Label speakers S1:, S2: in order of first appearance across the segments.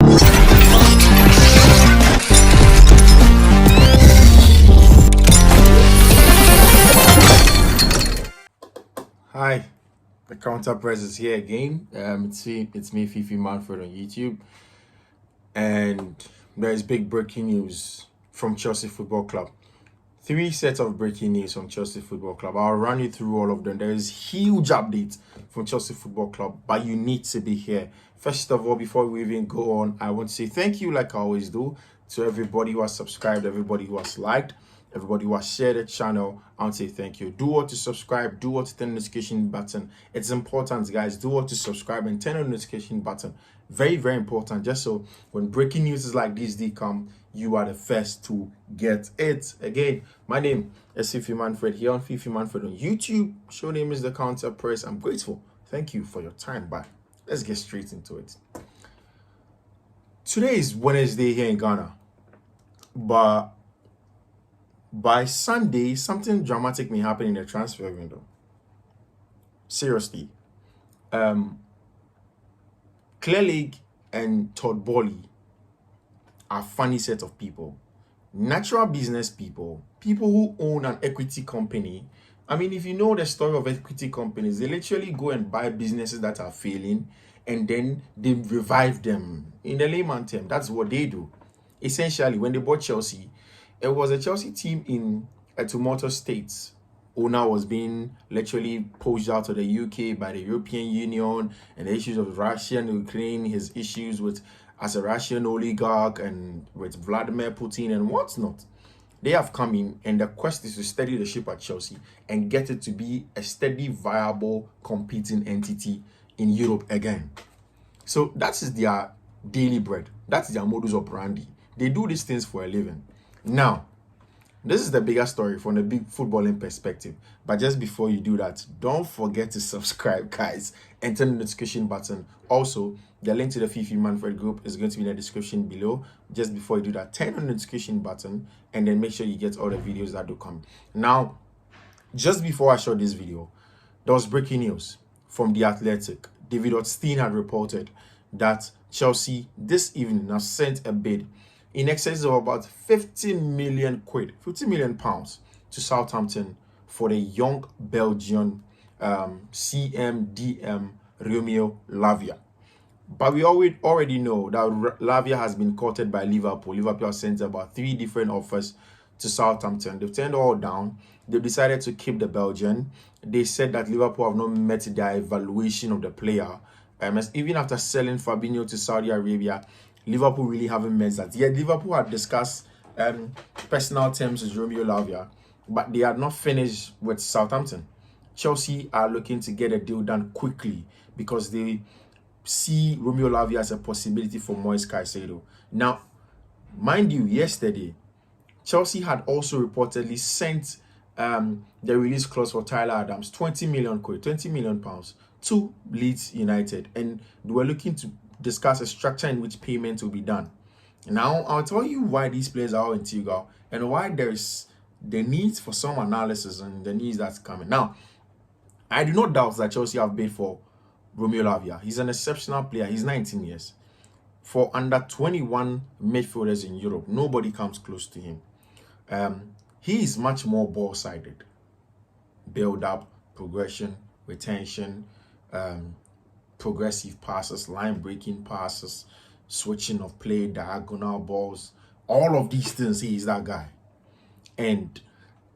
S1: Hi, the counter press is here again. It's me, Fiifi-Manfred on YouTube, and there is big breaking news from Chelsea Football Club. Three sets of breaking news from Chelsea Football Club. I'll run you through all of them. There is huge updates from Chelsea Football Club, but you need to be here. First of all, before we even go on, I want to say thank you, like I always do, to everybody who has subscribed, everybody who has liked, everybody who has shared the channel. I want to say thank you. Do what to subscribe, do what to turn the notification button. It's important, guys. Do what to subscribe and turn on the notification button. Very, very important. Just so when breaking news like this do come, you are the first to get it. Again, my name is Fiifi-Manfred here on Fiifi-Manfred on YouTube. Show name is the Counter Press. I'm grateful. Thank you for your time. But let's get straight into it. Today is Wednesday here in Ghana, but by Sunday, something dramatic may happen in the transfer window. Seriously. Clear League and Todd Boehly are funny set of people. Natural business people, people who own an equity company. I mean, if you know the story of equity companies, they literally go and buy businesses that are failing and then they revive them. In the layman term, that's what they do. Essentially, when they bought Chelsea, it was a Chelsea team in a tumultuous state. Owner was being literally pushed out of the UK by the European Union, and the issues of Russia and Ukraine, his issues with as a Russian oligarch and with Vladimir Putin and whatnot. They have come in, and the quest is to steady the ship at Chelsea and get it to be a steady, viable, competing entity in Europe again. So that is their daily bread. That's their modus operandi. They do these things for a living. Now, this is the bigger story from the big footballing perspective. But just before you do that, don't forget to subscribe, guys, and turn the notification button. Also, the link to the Fiifi-Manfred group is going to be in the description below. Just before you do that, turn on the notification button and then make sure you get all the videos that do come. Now, just before I show this video, there was breaking news from The Athletic. David Ornstein had reported that Chelsea this evening has sent a bid in excess of about 50 million pounds to Southampton for the young Belgian CMDM Romeo Lavia. But we already know that Lavia has been courted by Liverpool. Liverpool has sent about 3 different offers to Southampton. They've turned all down. They've decided to keep the Belgian. They said that Liverpool have not met their evaluation of the player. Even after selling Fabinho to Saudi Arabia, Liverpool really haven't met that. Yet Liverpool had discussed personal terms with Romeo Lavia, but they had not finished with Southampton. Chelsea are looking to get a deal done quickly because they see Romeo Lavia as a possibility for Moise Caicedo. Now, mind you, yesterday, Chelsea had also reportedly sent the release clause for Tyler Adams, 20 million pounds, to Leeds United, and they were looking to discuss a structure in which payment will be done. Now, I'll tell you why these players are all integral and why there is the need for some analysis and the needs that's coming. Now, I do not doubt that Chelsea have bid for Romeo Lavia. He's an exceptional player. He's 19 years. For under 21 midfielders in Europe, nobody comes close to him. He is much more ball-sided. Build-up, progression, retention, progressive passes, line-breaking passes, switching of play, diagonal balls, all of these things, he is that guy. And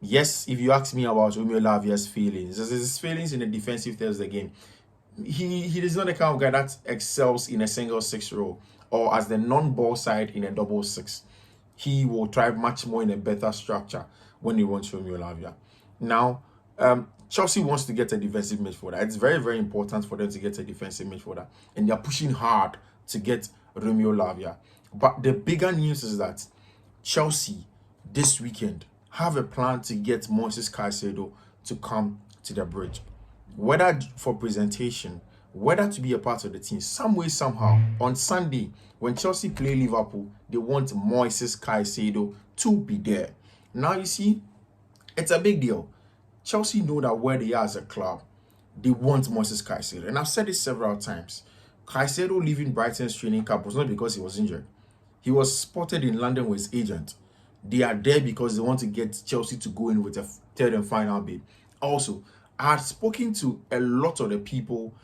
S1: yes, if you ask me about Romeo Lavia's feelings, his feelings in the defensive thirds of the game, he is not the kind of guy that excels in a single 6 role or as the non-ball side in a double 6. He will thrive much more in a better structure when he wants Romeo Lavia. Now, Chelsea wants to get a defensive midfielder. It's very, very important for them to get a defensive midfielder. And they're pushing hard to get Romeo Lavia. But the bigger news is that Chelsea this weekend have a plan to get Moises Caicedo to come to the bridge. Whether for presentation, whether to be a part of the team, some way, somehow, on Sunday, when Chelsea play Liverpool, they want Moises Caicedo to be there. Now, you see, it's a big deal. Chelsea know that where they are as a club, they want Moises Caicedo. And I've said it several times. Caicedo leaving Brighton's training camp was not because he was injured. He was spotted in London with his agent. They are there because they want to get Chelsea to go in with a third and final bid. Also, I had spoken to a lot of the people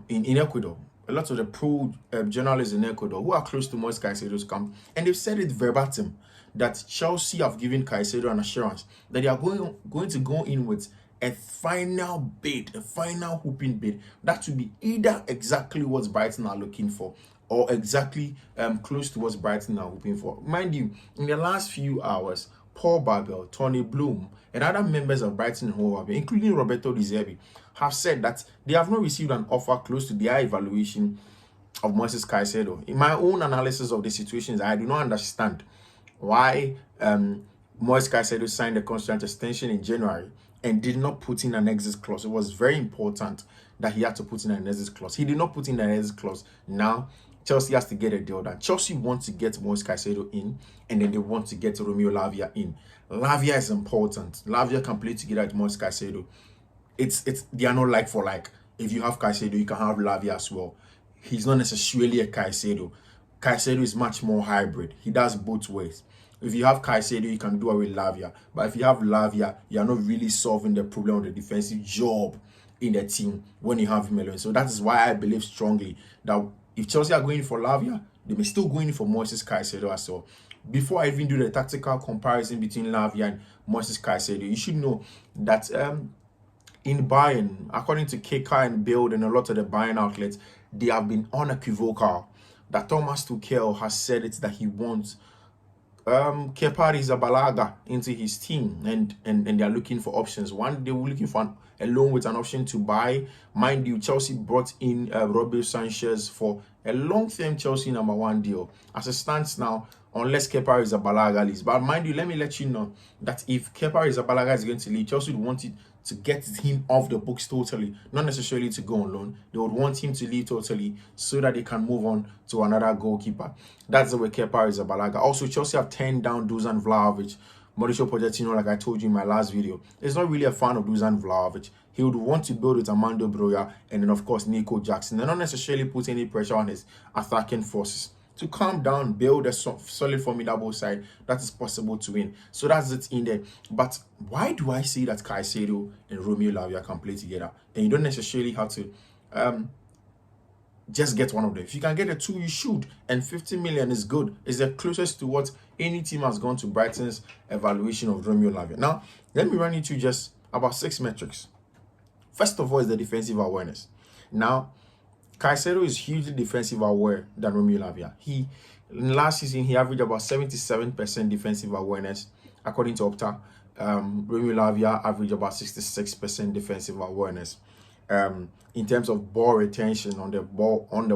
S1: in Ecuador, a lot of the pro journalists in Ecuador who are close to Moise Caicedo's camp, and they've said it verbatim that Chelsea have given Caicedo an assurance that they are going to go in with a final bid, a final hooping bid. That would be either exactly what Brighton are looking for or exactly close to what Brighton are hoping for. Mind you, in the last few hours, Paul Babel, Tony Bloom, and other members of Brighton and Hove, including Roberto Di Zerbi, have said that they have not received an offer close to their evaluation of Moises Caicedo. In my own analysis of the situations, I do not understand why Moise Caicedo signed a contract extension in January and did not put in an exit clause. It was very important that he had to put in an exit clause. He did not put in an exit clause. Now, Chelsea has to get a deal done. Chelsea wants to get Moise Caicedo in, and then they want to get Romeo Lavia in. Lavia is important. Lavia can play together with Moise Caicedo. They are not like for like. If you have Caicedo, you can have Lavia as well. He's not necessarily a Caicedo. Caicedo is much more hybrid. He does both ways. If you have Caicedo, you can do away with Lavia. But if you have Lavia, you are not really solving the problem of the defensive job in the team when you have him alone. So that is why I believe strongly that if Chelsea are going for Lavia, they may still go in for Moises Caicedo as well. Before I even do the tactical comparison between Lavia and Moises Caicedo, you should know that in Bayern, according to KK and Build and a lot of the Bayern outlets, they have been unequivocal that Thomas Tuchel has said it that he wants Kepa Arrizabalaga into his team, and they are looking for options. One, they were looking for a loan with an option to buy. Mind you, Chelsea brought in Robert Sanchez for a long-term Chelsea #1 deal. As it stands now, unless Kepa Arrizabalaga leaves. But mind you, let me let you know that if Kepa Arrizabalaga is going to leave, Chelsea would want it to get him off the books totally, not necessarily to go on loan. They would want him to leave totally so that they can move on to another goalkeeper. That's the way Kepa Arrizabalaga. Also, Chelsea have turned down Dusan Vlahovic. Mauricio Pochettino, like I told you in my last video, is not really a fan of Dusan Vlahovic. He would want to build with Armando Broja and then, of course, Nico Jackson. They're not necessarily put any pressure on his attacking forces. To calm down, build a solid, formidable side that is possible to win. So that's it in there. But why do I say that Caicedo and Romeo Lavia can play together? And you don't necessarily have to just get one of them. If you can get a two, you should. And 50 million is good. It's the closest to what any team has gone to Brighton's evaluation of Romeo Lavia. Now, let me run you through just about 6 metrics. First of all is the defensive awareness. Now, Caicedo is hugely defensive aware than Romeo Lavia. Last season, he averaged about 77% defensive awareness, according to Opta. Romeo Lavia averaged about 66% defensive awareness. In terms of ball retention on the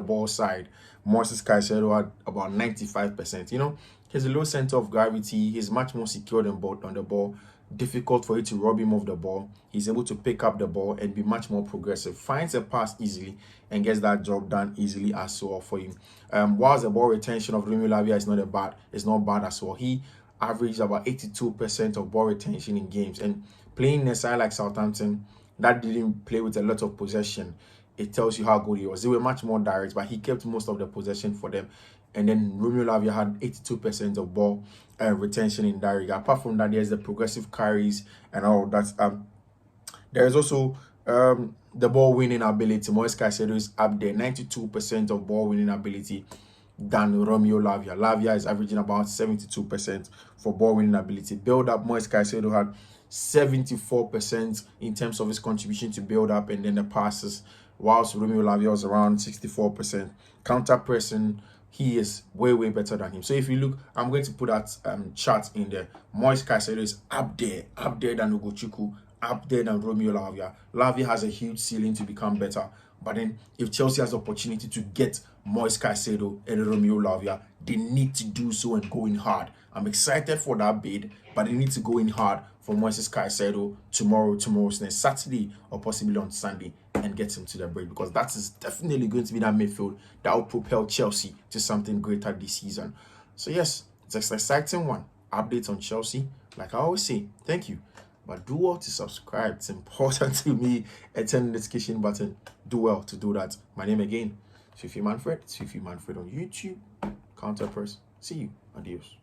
S1: ball side, Moises Caicedo had about 95%. You know, he has a low center of gravity. He's much more secure on the ball. Difficult for you to rob him of the ball. He's able to pick up the ball and be much more progressive. Finds a pass easily and gets that job done easily as well for him. Whilst the ball retention of Romeo Lavia is not bad as well. He averaged about 82% of ball retention in games. And playing in a side like Southampton that didn't play with a lot of possession, it tells you how good he was. They were much more direct, but he kept most of the possession for them. And then Romeo Lavia had 82% of ball retention in that regard. Apart from that, there's the progressive carries and all that. There's also the ball winning ability. Moise Caicedo is up there, 92% of ball winning ability than Romeo Lavia. Lavia is averaging about 72% for ball winning ability. Build up, Moise Caicedo had 74% in terms of his contribution to build up and then the passes, whilst Romeo Lavia was around 64%. Counter pressing, he is way better than him. So if you look, I'm going to put that chart in there. Moise Caicedo is up there than Ugochukwu, up there than Romeo Lavia. Lavia has a huge ceiling to become better. But then if Chelsea has the opportunity to get Moise Caicedo and Romeo Lavia, they need to do so and go in hard. I'm excited for that bid, but they need to go in hard for Moises Caicedo tomorrow's next Saturday, or possibly on Sunday, and get him to the break, because that is definitely going to be that midfield that will propel Chelsea to something greater this season. So yes, it's an exciting one. Updates on Chelsea, like I always say, thank you. But do well to subscribe. It's important to me. And turn the notification button. Do well to do that. My name again, Fiifi-Manfred. It's Fiifi-Manfred on YouTube. Counterpress. See you. Adios.